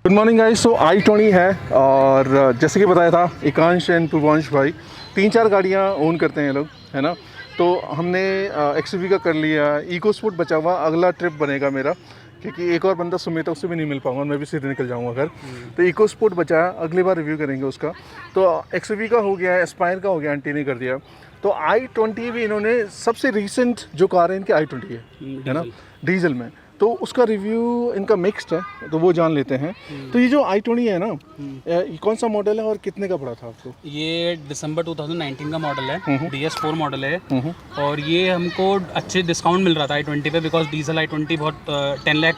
Good morning guys. सो i20 है और जैसे कि बताया था एकांश एंड पूर्वांश भाई 3-4 गाड़ियाँ ओन करते हैं ये लोग, है ना। तो हमने XUV का कर लिया, इको स्पोर्ट बचा हुआ, अगला ट्रिप बनेगा मेरा क्योंकि एक और बंदा सुमित है, उससे भी नहीं मिल पाऊंगा, मैं भी सीधे निकल जाऊंगा घर। तो इको स्पोर्ट बचा है, अगली बार रिव्यू करेंगे उसका। तो XUV का हो गया, एस्पायर का हो गया, आंटी ने कर दिया। तो i20 भी इन्होंने सबसे रिसेंट जो कार है इनकी i20 है ना, डीजल में। तो उसका रिव्यू इनका मिक्स्ड है, तो वो जान लेते हैं। तो ये जो i20 है ना, ये कौन सा मॉडल है और कितने का पड़ा था आपको? ये दिसंबर 2019 का मॉडल है, DS4 मॉडल है। और ये हमको अच्छे डिस्काउंट मिल रहा था i20 पे, बिकॉज डीजल i20 बहुत 10 लाख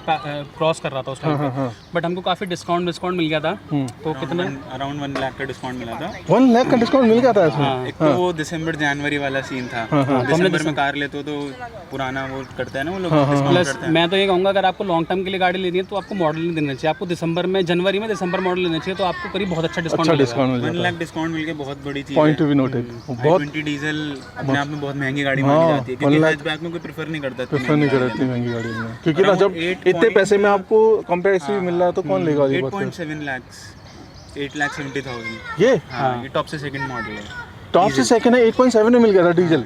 क्रॉस कर रहा था उस टाइम पे। बट हमको काफ़ी डिस्काउंट मिल गया था। तो कितना अराउंड 1 लाख का डिस्काउंट मिला था। 1 लाख का डिस्काउंट मिल गया था इसमें? एक तो वो दिसंबर जनवरी वाला सीन था। दिसंबर में कार लेते हो तो पुराना वो करता है ना वो लोग, डिस्काउंट करते हैं। मैं तो ये कहूँगा अगर आपको लॉन्ग टर्म के लिए गाड़ी लेनी है तो आपको मॉडल नहीं देना चाहिए, आपको जनवरी में दिसंबर मॉडल लेना चाहिए, तो आपको करीब बहुत अच्छा डिस्काउंट मिल जाता है। 1 लाख डिस्काउंट मिल के बहुत बड़ी चीज़ है। Point to be noted. बहुत i20 डीजल अपने आप में बहुत महंगी गाड़ी मानी जाती है, क्योंकि हैचबैक में कोई प्रेफर नहीं करता इतनी महंगी गाड़ी में, क्योंकि ना जब इतने पैसे में आपको कंपैरेटिव मिल रहा है तो कौन लेगा? 8.7 लाख 8,70,000 ये टॉप से सेकंड मॉडल है। टॉप से सेकंड है, 8.7 में मिल गया था डीजल।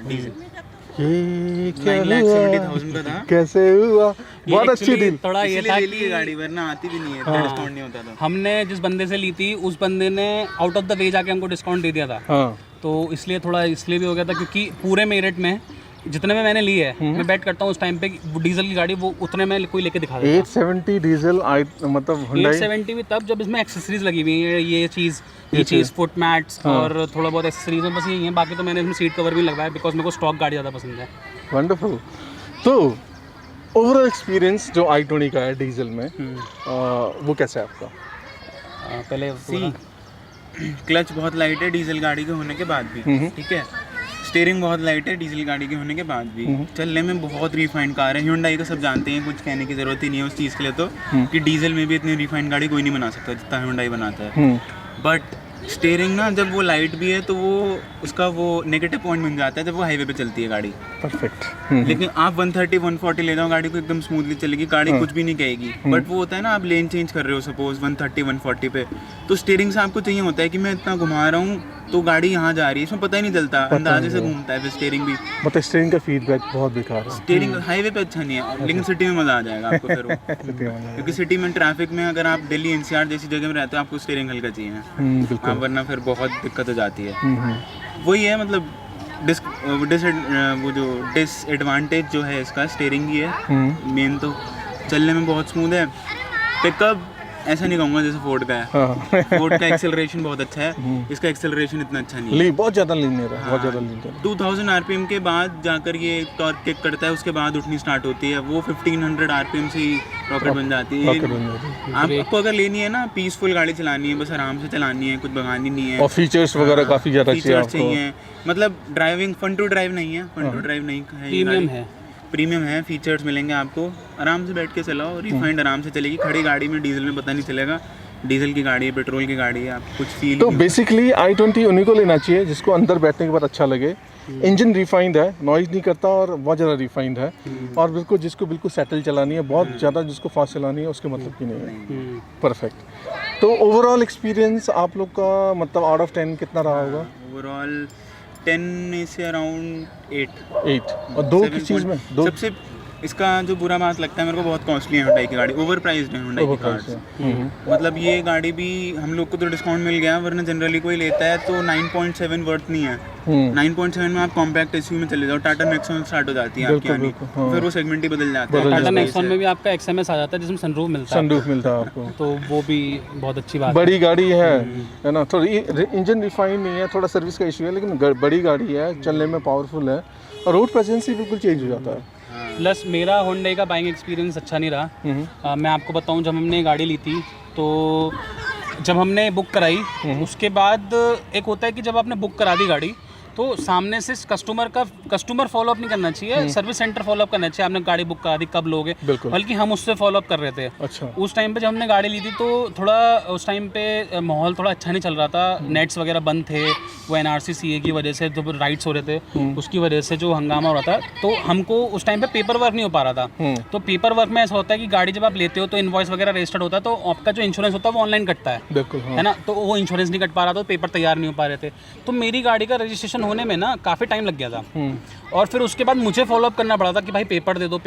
ये क्या 9,70,000 का था। कैसे हुआ? बहुत अच्छी डील। थोड़ा ये था कि गाड़ी वरना आती भी नहीं है, इतना डिस्काउंट नहीं होता था। हमने जिस बंदे से ली थी उस बंदे ने आउट ऑफ द वे जाके हमको डिस्काउंट दे दिया था। हाँ, तो इसलिए भी हो गया था, क्योंकि पूरे मेरिट में जितने में मैंने ली है, मैं बेट करता हूँ उस टाइम पे डीजल की गाड़ी वो उतने में कोई लेके दिखा देता। 870 डीजल मतलब Hyundai 870 भी तब जब इसमें एक्सेसरीज लगी हुई है, ये चीज़ फुट मैट्स और थोड़ा बहुत एक्सेसरीज में बस यही है। बाकी तो मैंने इसमें सीट कवर भी लगवाया, बिकॉज मेरे को स्टॉक गाड़ी ज़्यादा पसंद है। वंडरफुल। तो ओवरऑल एक्सपीरियंस जो i20 का है डीजल में, वो कैसा है आपका? पहले क्लच बहुत लाइट है डीजल गाड़ी के होने के बाद भी, ठीक है। स्टीयरिंग बहुत लाइट है डीजल गाड़ी के होने के बाद भी। चलने में बहुत रिफाइंड कार है, Hyundai का सब जानते हैं, कुछ कहने की ज़रूरत ही नहीं है उस चीज़ के लिए। तो कि डीजल में भी इतनी रिफाइंड गाड़ी कोई नहीं बना सकता जितना Hyundai बनाता है। बट स्टीयरिंग ना जब वो लाइट भी है तो वो उसका वो नेगेटिव पॉइंट बन जाता है जब वो हाईवे पे चलती है गाड़ी। परफेक्ट। लेकिन आप 130-140 ले जाओ गाड़ी को, एकदम स्मूथली चलेगी गाड़ी, कुछ भी नहीं कहेगी। बट वो होता है ना, आप लेन चेंज कर रहे हो सपोज 130-140 पे, तो स्टीयरिंग से आपको चाहिए होता है कि मैं इतना घुमा रहा हूँ तो गाड़ी यहाँ जा रही है, इसमें पता ही नहीं चलता, अंदाजे से घूमता है फिर स्टीयरिंग भी। मतलब स्टीयरिंग का फीडबैक बहुत बेकार है। स्टीयरिंग हाईवे पे अच्छा नहीं है, लेकिन सिटी में मज़ा आ जाएगा आपको फिर वो। क्योंकि सिटी में ट्रैफिक में अगर आप दिल्ली NCR जैसी जगह में रहते हो आपको स्टीयरिंग हल्का चाहिए, वरना फिर बहुत दिक्कत हो जाती है। वही है मतलब वो जो डिसएडवांटेज जो है इसका स्टीयरिंग ही है मेन। तो चलने में बहुत स्मूथ है। पिकअप ऐसा नहीं कहूँगा जैसे फोर्ड का है। फोर्ड का एक्सेलरेशन बहुत अच्छा है, इसका एक्सेलरेशन इतना अच्छा नहीं है। बहुत ज़्यादा लीन है, बहुत ज़्यादा लीन है। 2000 RPM के बाद जाकर ये टॉर्क किक करता है, उसके बाद उठनी स्टार्ट होती है। वो 1500 RPM से ही रॉकेट बन जाती है। आपको अगर लेनी है ना, पीसफुल गाड़ी चलानी है, बस आराम से चलानी है, कुछ भगानी नहीं है, और फीचर्स वगैरह काफ़ी ज़्यादा चाहिए। मतलब ड्राइविंग फन टू ड्राइव नहीं है, प्रीमियम है। प्रीमियम है, फीचर्स मिलेंगे आपको, आराम से बैठ के चलाओ, रिफाइंड आराम से चलेगी। खड़ी गाड़ी में डीजल में पता नहीं चलेगा, डीजल की गाड़ी है, पेट्रोल की गाड़ी है, आप कुछ फील। तो बेसिकली i20 उन्हीं को लेना चाहिए जिसको अंदर बैठने के बाद अच्छा लगे। इंजन रिफाइंड है, नॉइज़ नहीं करता और बहुत ज़्यादा रिफाइंड है, और जिसको बिल्कुल सेटल चलानी है, बहुत ज़्यादा जिसको फास्ट चलानी है उसके मतलब की नहीं है। परफेक्ट। तो ओवरऑल एक्सपीरियंस आप लोग का मतलब आउट ऑफ 10 कितना रहा होगा? ओवरऑल 10 में से अराउंड 8। और दो किस चीज़ में? सबसे इसका जो बुरा बात लगता है मेरे को, बहुत कॉस्टली है Hyundai की गाड़ी, ओवर प्राइस्ड है Hyundai की कार्स। मतलब ये गाड़ी भी हम लोग को तो डिस्काउंट मिल गया, वरना जनरली कोई लेता है तो 9.7 वर्थ नहीं है। 9.7 में आप कॉम्पैक्ट SUV में चले जाओ, टाटा नेक्सॉन स्टार्ट हो जाती है आपकी आनी, फिर वो सेगमेंट ही बदल जाता है। टाटा नेक्सॉन में भी आपका XMS आ जाता है जिसमें सनरूफ मिलता है आपको, तो वो भी बहुत अच्छी बात बड़ी गाड़ी है ना। थोड़ी इंजन रिफाइंड नहीं है, थोड़ा सर्विस का इशू है, लेकिन बड़ी गाड़ी है, चलने में पावरफुल है, और रोड प्रेजेंस ही बिल्कुल चेंज हो जाता है। प्लस मेरा Hyundai का बाइंग एक्सपीरियंस अच्छा नहीं रहा। मैं आपको बताऊं, जब हमने गाड़ी ली थी तो जब हमने बुक कराई, उसके बाद एक होता है कि जब आपने बुक करा दी गाड़ी तो सामने से कस्टमर फॉलो अप नहीं करना चाहिए, सर्विस सेंटर फॉलो अप करना चाहिए। आपने गाड़ी बुक करा दी, कब लोगे, बल्कि हम उससे फॉलो अप कर रहे थे। अच्छा। उस टाइम पे जब हमने गाड़ी ली थी तो थोड़ा उस टाइम पे माहौल थोड़ा अच्छा नहीं चल रहा था, नेट्स वगैरह बंद थे, वो NRC CA की वजह से जो राइट्स हो रहे थे उसकी वजह से जो हंगामा हो रहा था, तो हमको उस टाइम पे पेपर वर्क नहीं हो पा रहा था। तो पेपर वर्क में ऐसा होता है कि गाड़ी जब आप लेते हो तो इनवॉइस वगैरह रजिस्टर्ड होता है, तो आपका जो इंश्योरेंस होता है वो ऑनलाइन कटता है, बिल्कुल, है ना। तो वो इंश्योरेंस नहीं कट पा रहा था, तो पेपर तैयार नहीं हो पा रहे थे, तो मेरी गाड़ी का रजिस्ट्रेशन होने में ना काफ़ी टाइम लग गया था। और फिर उसके बाद मुझे फॉलोअप करना पड़ा था कि भाई पेपर दे दो।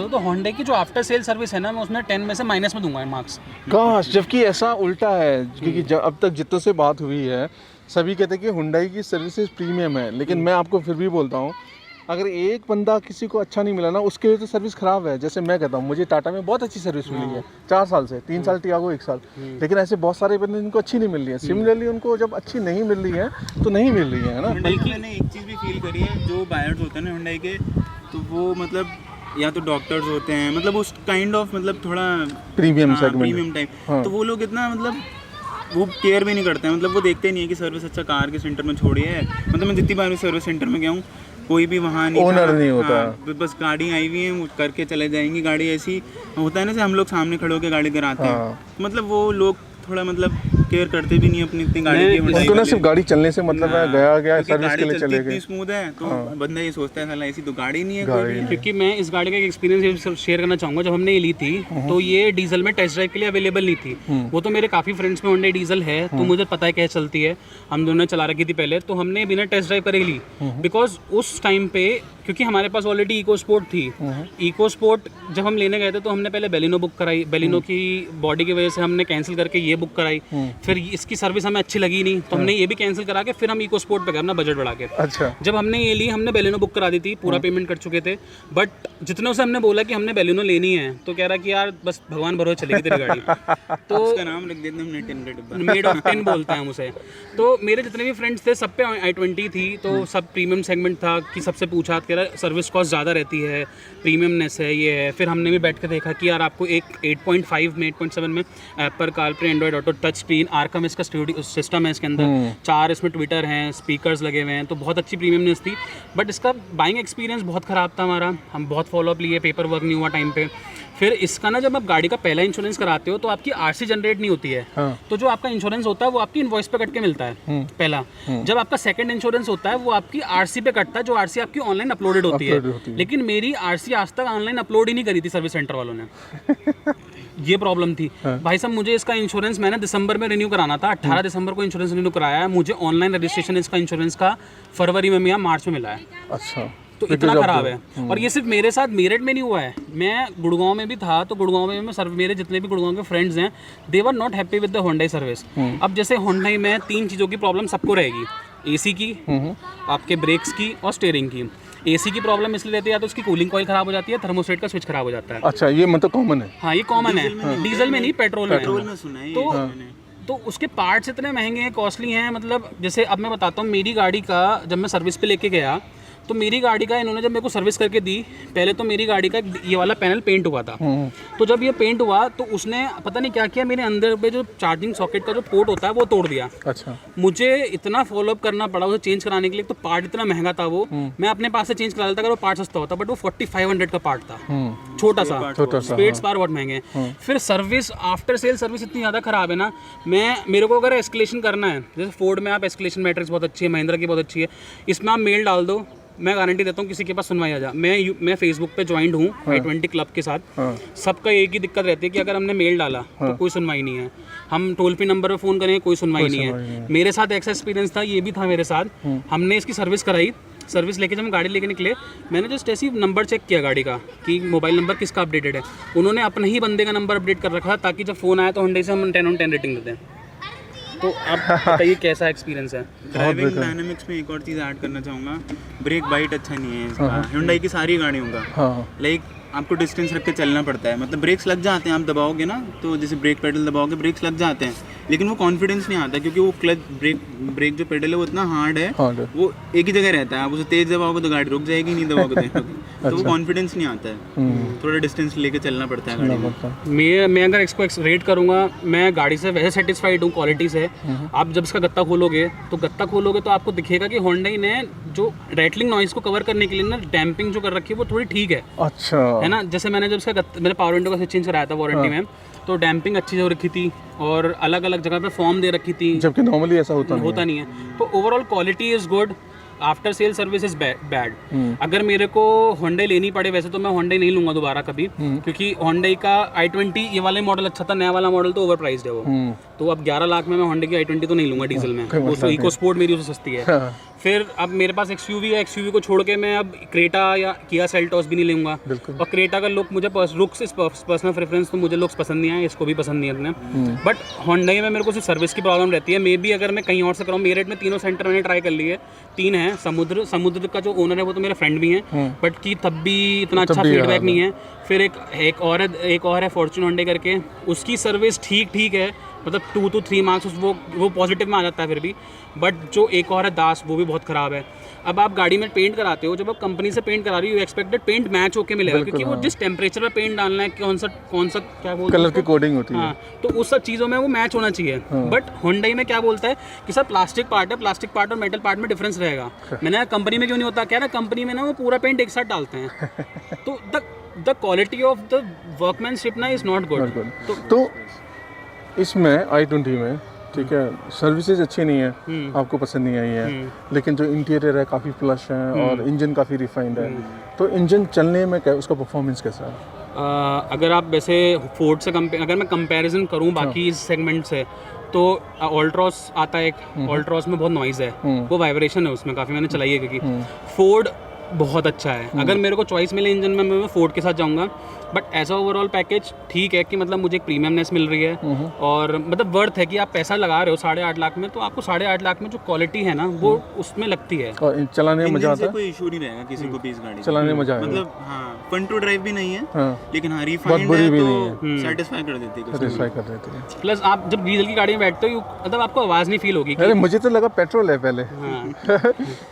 तो होंडा की जो आफ्टर सेल सर्विस है ना, मैं उसमें 10 में से माइनस में दूंगा मार्क्स। काश, जबकि ऐसा उल्टा है, क्योंकि अब तक जितनों से बात हुई है सभी कहते हैं कि हुंडई की सर्विसेज प्रीमियम है, लेकिन मैं आपको फिर भी बोलता हूँ, अगर एक बंदा किसी को अच्छा नहीं मिला ना, उसके लिए तो सर्विस ख़राब है। जैसे मैं कहता हूँ, मुझे टाटा में बहुत अच्छी सर्विस मिली है 4 साल से, 3 साल टियागो 1 साल, लेकिन ऐसे बहुत सारे बंदे जिनको अच्छी नहीं मिल रही है। सिमिलरली उनको जब अच्छी नहीं मिल रही है तो नहीं मिल रही है ना। बल्कि मैंने एक चीज़ भी फील करी है, जो बायर्स होते हैं ना हुंडई के, तो वो मतलब या तो डॉक्टर्स होते हैं, मतलब उस काइंड ऑफ मतलब थोड़ा प्रीमियम सेगमेंट, प्रीमियम टाइप, तो वो लोग इतना मतलब वो केयर भी नहीं करते हैं, मतलब वो देखते नहीं है कि सर्विस अच्छा कार के सेंटर में छोड़ी है। मतलब मैं जितनी बार सर्विस सेंटर में गया हूँ, कोई भी वहाँ नहीं, ओनर नहीं होता। हाँ, बस गाड़ी आई हुई है, वो करके चले जाएंगी। गाड़ी ऐसी होता है ना, जैसे हम लोग सामने खड़े होकर गाड़ी कराते हैं, मतलब वो लोग थोड़ा मतलब केयर करते भी नहीं अपनी इतनी गाड़ी की। उनको ना सिर्फ गाड़ी चलने से मतलब है, गया सर्विस के लिए चले गए। स्मूथ है तो बंदा ये सोचता है साला ऐसी तो गाड़ी नहीं है कोई। क्योंकि मैं इस गाड़ी का एक एक्सपीरियंस शेयर करना चाहूँगा। जब हमने ये ली थी तो ये डीजल में टेस्ट ड्राइव के लिए अवेलेबल नहीं थी। वो तो मेरे काफ़ी फ्रेंड्स में होंडा डीजल है, तो मुझे पता है कैसे चलती है, हम दोनों ने चला रखी थी पहले, तो हमने बिना टेस्ट ड्राइव करे ली। बिकॉज उस टाइम पे क्योंकि हमारे पास ऑलरेडी इको स्पोर्ट थी। इको स्पोर्ट जब हम लेने गए थे तो हमने पहले बेलिनो बुक कराई, बेलिनो की बॉडी की वजह से हमने कैंसिल करके ये बुक कराई, फिर इसकी सर्विस हमें अच्छी लगी नहीं तो हमने ये भी कैंसिल करा के फिर हम इको स्पोर्ट पे गए अपना बजट बढ़ा के। अच्छा। जब हमने ये ली, हमने बेलिनो बुक करा दी थी, पूरा पेमेंट कर चुके थे, बट जितने से हमने बोला कि हमने बेलिनो लेनी है तो कह रहा कि यार बस भगवान भरोसे चलेगी तेरी गाड़ी। तो उसका नाम रख देते हमने 10 का डिब्बा, मेड ऑफ 10 बोलते हैं हम उसे। तो मेरे जितने भी फ्रेंड्स थे सब पे i20 थी, तो सब प्रीमियम सेगमेंट था कि सबसे पूछा कह रहा सर्विस कॉस्ट ज़्यादा रहती है, प्रीमियमनेस है, ये है। फिर हमने भी बैठ के देखा कि यार आपको एक 8.5 में 8.7 में Apple CarPlay, Android auto, touch screen, Arkham इसका स्टूडियो सिस्टम है इसके अंदर, 4 इसमें ट्विटर हैं, स्पीकर्स लगे हुए हैं, तो बहुत अच्छी प्रीमियमनेस थी। बट इसका बाइंग एक्सपीरियंस बहुत ख़राब था हमारा, हम बहुत फॉलोअप लिए, पेपर वर्क नहीं हुआ टाइम पे। फिर इसका ना जब आप गाड़ी का पहला इंश्योरेंस कराते हो तो आपकी आरसी जनरेट नहीं होती है। तो जो आपका इंश्योरेंस होता है वो आपकी इनवॉइस पे कट के मिलता है पहला। जब आपका सेकंड इंश्योरेंस होता है वो आपकी आरसी पे कटता है, जो आरसी आपकी ऑनलाइन अपलोडेड होती है। लेकिन मेरी आरसी आज तक ऑनलाइन अपलोड ही नहीं करी थी सर्विस सेंटर वालों ने। ये प्रॉब्लम थी। भाई साहब मुझे इसका इंश्योरेंस मैंने दिसंबर में रिन्यू कराना था, 18 दिसंबर को इंश्योरेंस रिन्यू कराया है, मुझे ऑनलाइन रजिस्ट्रेशन इसका इंश्योरेंस का फरवरी में या मार्च में मिला है। अच्छा। तो इतना खराब है। और ये सिर्फ मेरे साथ मेरठ में नहीं हुआ है, मैं गुड़गांव में भी था, तो गुड़गांव में मेरे जितने भी गुड़गांव के फ्रेंड्स हैं, they were not happy with the Honda service. अब जैसे होंडा में 3 चीज़ों की प्रॉब्लम सबको रहेगी, एसी की, आपके ब्रेक्स की और स्टीयरिंग की। एसी की प्रॉब्लम इसलिए रहती है या तो उसकी कूलिंग कॉइल खराब हो जाती है, थर्मोस्टेट का स्विच खराब हो जाता है। अच्छा, ये मतलब कॉमन है। हाँ, ये कॉमन है, डीजल में नहीं, पेट्रोल में सुना है। तो उसके पार्ट्स इतने महंगे हैं, कॉस्टली हैं। मतलब जैसे अब मैं बताता हूँ, मेरी गाड़ी का जब मैं सर्विस पे लेके गया तो मेरी गाड़ी का इन्होंने जब मेरे को सर्विस करके दी, पहले तो मेरी गाड़ी का ये वाला पैनल पेंट हुआ था। तो जब ये पेंट हुआ तो उसने पता नहीं क्या किया, मेरे अंदर पे जो चार्जिंग सॉकेट का जो पोर्ट होता है वो तोड़ दिया। अच्छा। मुझे इतना फॉलोअप करना पड़ा उसे चेंज कराने के लिए, तो पार्ट इतना महंगा था वो, मैं अपने पास से चेंज करा लेता अगर वो पार्ट सस्ता होता, बट वो 4500 का पार्ट था, छोटा सा, स्पेयर्स पार बहुत महंगे। फिर सर्विस, आफ्टर सेल सर्विस इतनी ज़्यादा ख़राब है ना, मेरे को अगर एस्केलेशन करना है, जैसे फोर्ड में आप एस्केलेशन मैट्रिक्स बहुत अच्छी है, महिंद्रा की बहुत अच्छी है, इसमें आप मेल डाल दो, मैं गारंटी देता हूँ किसी के पास सुनवाई आ जा। मैं फेसबुक पे ज्वाइंट हूँ i20 क्लब के साथ। सबका एक ही दिक्कत रहती है कि अगर हमने मेल डाला तो कोई सुनवाई नहीं है, हम टोल फ्री नंबर पे फ़ोन करें कोई सुनवाई नहीं है। मेरे साथ ऐसा एक्सपीरियंस था, ये भी था मेरे साथ। हमने इसकी सर्विस कराई, सर्विस लेके जब हम गाड़ी लेके निकले, मैंने जस्ट ऐसे ही नंबर चेक किया गाड़ी का कि मोबाइल नंबर किसका अपडेटेड है। उन्होंने अपने ही बंदे का नंबर अपडेट कर रखा ताकि जब फ़ोन आया तो होंडा से हम 10/10 रेटिंग देते हैं। तो आप बताइए कैसा एक्सपीरियंस है? ड्राइविंग डायनामिक्स में एक और चीज़ ऐड करना चाहूँगा, ब्रेक बाइट अच्छा नहीं है इसका, हुंडई की सारी गाड़ियों का। लाइक आपको डिस्टेंस रख के चलना पड़ता है, मतलब ब्रेक्स लग जाते हैं, आप दबाओगे ना तो जैसे ब्रेक पेडल दबाओगे ब्रेक्स लग जाते हैं, लेकिन वो कॉन्फिडेंस नहीं आता क्योंकि वो क्लच ब्रेक जो पेडल है वो इतना हार्ड है, वो एक ही जगह रहता है, आप उसे तेज दबाओगे तो गाड़ी रुक जाएगी, नहीं दबाओगे तो वो कॉन्फिडेंस नहीं आता है, थोड़ा डिस्टेंस लेके चलना पड़ता है गाड़ी में। मैं अगर इसको रेट करूंगा, मैं गाड़ी से वैसे सेटिस्फाइड हूँ क्वालिटी से। आप जब इसका गत्ता खोलोगे तो आपको दिखेगा कि होंडा ने जो रैटलिंग नॉइज को कवर करने के लिए ना डैम्पिंग जो कर रखी है वो थोड़ी ठीक है। अच्छा, है ना, जैसे मैंने जब इसका मैंने पावर विंडो का चेंज कराया था वारंटी में, तो डैम्पिंग अच्छी हो रखी थी और अलग अलग जगह पे फॉर्म दे रखी थी, जबकि नॉर्मली ऐसा होता नहीं है। तो overall quality is good, after sale service is bad. अगर मेरे को होंडा लेनी पड़े वैसे तो मैं होंडा नहीं लूंगा दोबारा कभी, क्योंकि होंडा का i20 ये वाला मॉडल अच्छा था, नया वाला मॉडल तो ओवर प्राइस्ड है वो। तो अब 11 लाख में मैं होंडा की i20 तो नहीं लूंगा डीजल में, वो इको स्पोर्ट मेरी उससे सस्ती है। फिर अब मेरे पास XUV है, XUV को छोड़ के मैं अब क्रेटा या किया सेल्टॉस भी नहीं लूंगा। और क्रेटा का लुक मुझे लुक्स इस पर्सनल प्रेफरेंस, तो मुझे लुक्स पसंद नहीं आए, इसको भी पसंद नहीं है इतने। बट होंडा में मेरे को सिर्फ सर्विस की प्रॉब्लम रहती है। मे बी अगर मैं कहीं और से कराऊँ, मेरठ में तीनों सेंटर मैंने ट्राई कर लिए, 3 हैं। समुद्र का जो ओनर है वो तो मेरे फ्रेंड भी हैं, बट की तब भी इतना अच्छा फीडबैक नहीं है। फिर एक और है फॉर्च्यून होंडा करके, उसकी सर्विस ठीक है, मतलब 2 to 3 मार्क्स वो पॉजिटिव में आ जाता है फिर भी। बट जो एक और है दास, वो भी बहुत ख़राब है। अब आप गाड़ी में पेंट कराते हो, जब आप कंपनी से पेंट करा रही हो, एक्सपेक्टेड पेंट मैच होके मिलेगा, क्योंकि वो जिस टेम्परेचर पे पेंट डालना है, कौन सा क्या बोलते हैं, कलर की कोडिंग होती है, तो उस सब चीज़ों में वो मैच होना चाहिए। बट होंडा में क्या बोलता है कि सर प्लास्टिक पार्ट है, प्लास्टिक पार्ट और मेटल पार्ट में डिफरेंस रहेगा। मैंने कंपनी में क्यों नहीं होता, क्या ना कंपनी में ना वो पूरा पेंट एक साथ डालते हैं, तो the quality of the workmanship ना इज नॉट गुड। तो इसमें i20 में ठीक है, सर्विसेज अच्छी नहीं है, आपको पसंद नहीं आई है, लेकिन जो इंटीरियर है काफ़ी प्लश है और इंजन काफ़ी रिफाइंड है, तो इंजन चलने में क्या उसका परफॉर्मेंस कैसा है? अगर आप वैसे फोर्ड से अगर मैं कंपैरिजन करूं बाकी सेगमेंट से, तो ऑल्ट्रॉस आता है एक, ऑल्ट्रॉस में बहुत नॉइज़ है, वो वाइब्रेशन है उसमें काफ़ी, मैंने चलाई है क्योंकि फोर्ड बहुत अच्छा है। अगर मेरे को चॉइस मिले इंजन में, मैं फोर्ड के साथ जाऊंगा। But as a overall package ठीक है कि मतलब मुझे एक प्रीमियमनेस मिल रही है, और मतलब वर्थ है कि आप पैसा लगा रहे हो 8.5 लाख में, तो आपको 8.5 लाख में जो क्वालिटी है ना वो उसमें लगती है, और चलाने में मजा आता है, कोई इशू नहीं रहेगा किसी को भी इस गाड़ी चलाने में मजा आएगा। मतलब हाँ, फन टू ड्राइव भी नहीं है, लेकिन हाँ रिफाइंड है तो सेटिस्फाई कर देती है। प्लस आप जब डीजल की गाड़ी में बैठते हो, मतलब आपको आवाज़ नहीं फील होगी। अरे मुझे तो लगा पेट्रोल है पहले,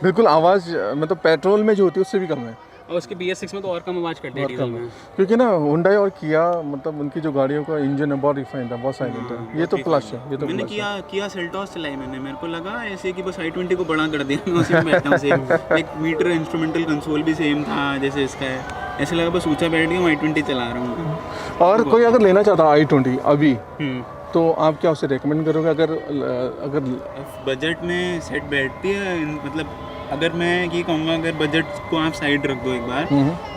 बिल्कुल आवाज़ मतलब पेट्रोल में जो होती है उससे भी कम है, और उसके BS6 में तो और कम आवाज़ करती है डीजल में, क्योंकि ना होंडा और किया मतलब उनकी जो गाड़ियों का इंजन है बहुत रिफाइंड है, बहुत साइलेंट है। ये तो प्लस है, ये तो मैंने किया सेल्टॉस चलाई मैंने, मेरे को लगा ऐसे कि बस i20 को बड़ा कर दिया, मैं उसी में बैठा हूँ सेम, एक मीटर इंस्ट्रूमेंटल कंसोल भी सेम था जैसे इसका है, ऐसे लगा बस ऊंचा बैठ गया हूँ, i20 चला रहा हूँ। और कोई अगर लेना चाहता है i20 अभी, तो आप क्या उसे रेकमेंड करोगे? अगर बजट में सेट बैठती है, मतलब अगर मैं ये कहूँगा, अगर बजट को आप साइड रख दो एक बार,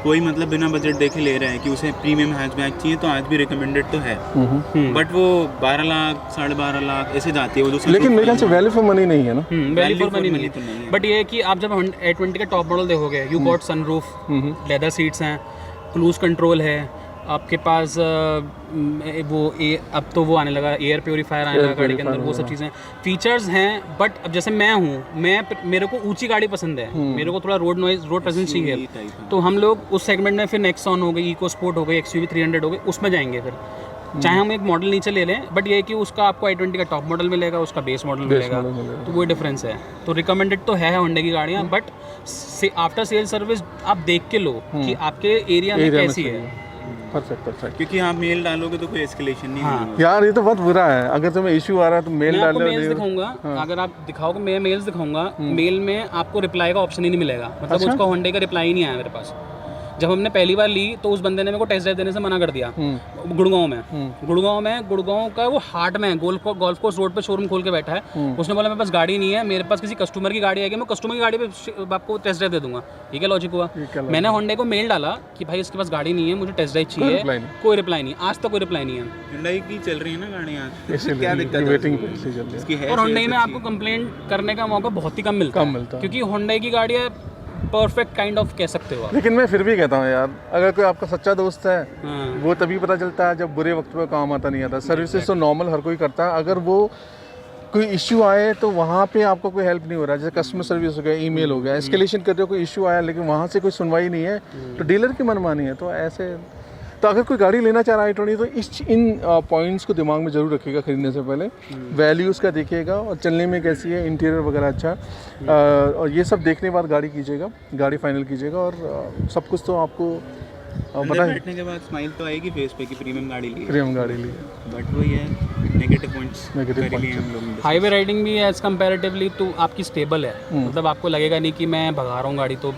कोई मतलब बिना बजट देखे ले रहा है कि उसे प्रीमियम हैचबैक चाहिए, तो आज भी रिकमेंडेड तो है, बट वो 12 लाख 12.5 लाख ऐसे जाती है वो जो, लेकिन मेरे ख्याल से वैल्यू फॉर मनी नहीं है ना। वैल्यू फॉर मनी नहीं है, बट ये है कि आप जब i20 का टॉप मॉडल देखोगे, you got sunroof, leather seats हैं, क्रूज कंट्रोल है आपके पास, अब तो वो आने लगा एयर प्योरीफायर आने लगा गाड़ी के अंदर, वो सब चीज़ें फीचर्स हैं। बट अब जैसे मेरे को ऊंची गाड़ी पसंद है, मेरे को थोड़ा रोड प्रेजेंस चाहिए, तो हम लोग उस सेगमेंट में फिर नेक्सॉन हो गई, इको स्पोर्ट हो गई, XUV 300 हो गई, उसमें जाएंगे फिर, चाहे हम एक मॉडल नीचे ले लें, बट ये है कि उसका आपको i20 का टॉप मॉडल मिलेगा, उसका बेस मॉडल मिलेगा, तो वो डिफरेंस है। तो रिकमेंडेड तो है होंडा की गाड़ियाँ, बट आफ्टर सेल सर्विस आप देख के लो कि आपके एरिया में कैसी है। परफेक्ट, क्योंकि आप मेल डालोगे तो कोई एस्केलेशन नहीं होगा। यार ये तो बहुत बुरा है, अगर तुम्हें इशू आ रहा है तो मेल डालो। मैं मेल्स दिखाऊंगा, अगर आप दिखाओगे मैं मेल्स दिखाऊंगा, मेल में आपको रिप्लाई का ऑप्शन ही नहीं मिलेगा, मतलब उसका होंडा का रिप्लाई ही नहीं आया मेरे पास। जब हमने पहली बार ली तो उस बंदे ने मेरे को टेस्ट ड्राइव देने से मना कर दिया, गुड़गांव का वो हार्ट में गोल्फ कोर्स रोड पे शोरूम खोल के बैठा है। उसने बोला मेरे पास गाड़ी नहीं है, मेरे पास किसी कस्टमर की गाड़ी आएगी, मैं कस्टमर की गाड़ी पे आपको टेस्ट ड्राइव दे दूंगा। ये क्या लॉजिक हुआ? मैंने होंडा को मेल डाला कि भाई इसके पास गाड़ी नहीं है, मुझे टेस्ट ड्राइव चाहिए, कोई रिप्लाई नहीं, आज तक कोई रिप्लाई नहीं है। हुंडई की चल रही है ना गाड़ियाँ, क्या दिक्कत है? और होंडा में आपको कंप्लेंट करने का मौका बहुत ही कम मिलता है, क्योंकि होंडा की गाड़ियाँ परफेक्ट काइंड ऑफ कह सकते हो आप। लेकिन मैं फिर भी कहता हूँ यार, अगर कोई आपका सच्चा दोस्त है, वो तभी पता चलता है जब बुरे वक्त पे काम आता नहीं आता। सर्विसेज तो नॉर्मल हर कोई करता है, अगर वो कोई इश्यू आए तो वहाँ पे आपको कोई हेल्प नहीं हो रहा है, जैसे कस्टमर सर्विस हो गया, ईमेल हो गया, एस्केलेशन कर रहे हो, कोई इश्यू आया लेकिन वहाँ से कोई सुनवाई नहीं है, तो डीलर की मनमानी है। तो ऐसे तो अगर कोई गाड़ी लेना चाह रहा है i20 तो इन पॉइंट्स को दिमाग में ज़रूर रखिएगा खरीदने से पहले। वैल्यूज़ का देखिएगा और चलने में कैसी है, इंटीरियर वगैरह अच्छा, और ये सब देखने के बाद गाड़ी कीजिएगा, गाड़ी फाइनल कीजिएगा। और सब कुछ तो आपको अंदर बैठने के बाद स्माइल तो आएगी फेस पे कि प्रीमियम गाड़ी ली है, प्रीमियम गाड़ी ली बट वही है नेगेटिव पॉइंट्स हम लोग। हाईवे राइडिंग भी एज कंपैरेटिवली तो आपकी स्टेबल है, मतलब आपको लगेगा नहीं कि मैं भगा रहा हूँ गाड़ी तो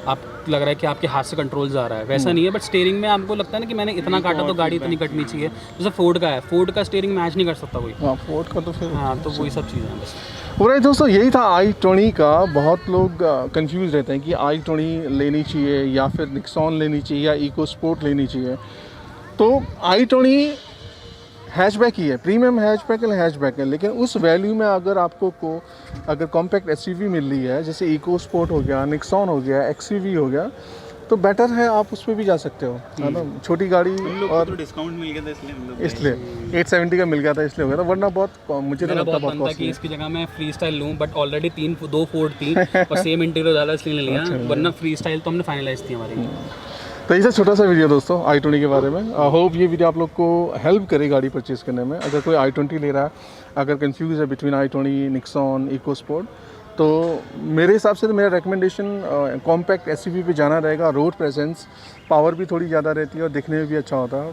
आप लग रहा है कि आपके हाथ से कंट्रोल जा रहा है, वैसा नहीं है। बट स्टीयरिंग में आपको लगता है ना कि मैंने इतना काटा तो गाड़ी इतनी कटनी चाहिए। जैसे फोर्ड का है, फोर्ड का स्टीयरिंग मैच नहीं कर सकता कोई। हाँ, फोर्ड का तो फिर हाँ, तो वही सब चीज़ें हैं बस। और दोस्तों यही था i20 का। बहुत लोग कंफ्यूज रहते हैं कि i20 लेनी चाहिए या फिर निक्सॉन लेनी चाहिए या इको स्पोर्ट लेनी चाहिए। तो i20 हैचबैक ही है, प्रीमियम हैचबैक है, लेकिन उस वैल्यू में अगर आपको अगर कॉम्पैक्ट एसयूवी मिल रही है, जैसे इको स्पोर्ट हो गया, निक्सॉन हो गया, एक्सयूवी हो गया, तो बेटर है आप उस पर भी जा सकते हो, है ना। छोटी गाड़ी और तो डिस्काउंट मिल गया था इसलिए 870 का मिल गया था, इसलिए हो गया था, वरना मुझे तो लगता बहुत था कि इसकी जगह मैं फ्री स्टाइल लूँ, बट ऑलरेडी 2 फोर्ड थी और सेम इंटीरियर ज़्यादा इसलिए ले लिया, वरना फ्री स्टाइल तो हमने फाइनलाइज थी हमारी। तो ये छोटा सा वीडियो दोस्तों i20 के बारे में। होप ये वीडियो आप लोग को हेल्प करे गाड़ी परचेज़ करने में। अगर कोई i20 ले रहा है, अगर कंफ्यूज है between i20, Nixon, eco sport, तो मेरे हिसाब से तो मेरा रिकमेंडेशन कॉम्पैक्ट एसयूवी पे जाना रहेगा। रोड प्रेजेंस, पावर भी थोड़ी ज़्यादा रहती है और दिखने में भी अच्छा होता है।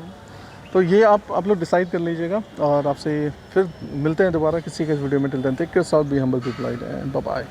तो ये आप लोग डिसाइड कर लीजिएगा और आपसे फिर मिलते हैं दोबारा किसी के वीडियो में। Till then take care, south be humble people, bye bye.